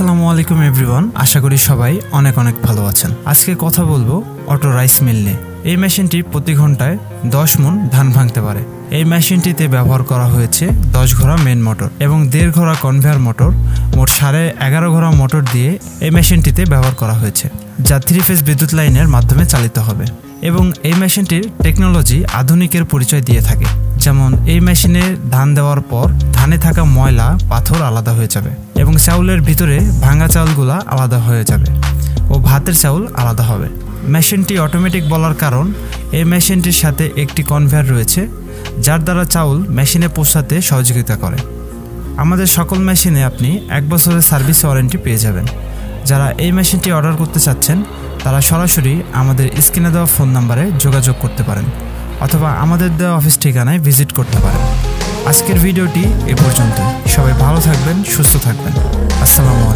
আসসালামু আলাইকুম এভরিওয়ান, আশা করি সবাই অনেক অনেক ভালো আছেন। আজকে কথা বলবো অটো রাইস মিল নিয়ে। এই মেশিনটি প্রতি ঘন্টায় 10 মণ ধান ভাঙতে পারে। এই মেশিনটিতে ব্যবহার করা হয়েছে 10 ঘোড়া মেন মোটর এবং 1.5 ঘোড়া কনভেয়ার মোটর, মোট 11.5 ঘোড়া মোটর দিয়ে এই মেশিনটিতে ব্যবহার করা হয়েছে, যা 3 ফেজ বিদ্যুৎ লাইনের মাধ্যমে চালিত হবে। এবং এই মেশিনটির টেকনোলজি আধুনিকের পরিচয় দিয়ে থাকে। যেমন এই মেশিনে ধান দেওয়ার পর ধানে থাকা ময়লা পাথর আলাদা হয়ে যাবে এবং চাউলের ভিতরে ভাঙা চাউলগুলা আলাদা হয়ে যাবে ও ভাতের চাউল আলাদা হবে। মেশিনটি অটোমেটিক বলার কারণ এই মেশিনটির সাথে একটি কনভেয়ার রয়েছে, যার দ্বারা চাউল মেশিনে পৌঁছাতে সহযোগিতা করে। আমাদের সকল মেশিনে আপনি 1 বছরের সার্ভিস ওয়ারেন্টি পেয়ে যাবেন। যারা এই মেশিনটি অর্ডার করতে চাচ্ছেন তারা সরাসরি আমাদের স্ক্রিনে দেওয়া ফোন নাম্বারে যোগাযোগ করতে পারেন অথবা আমাদের দেওয়া অফিস ঠিকানায় ভিজিট করতে পারেন। আজকের ভিডিওটি এ পর্যন্ত। সবাই ভালো থাকবেন, সুস্থ থাকবেন। আসসালামু আলাইকুম।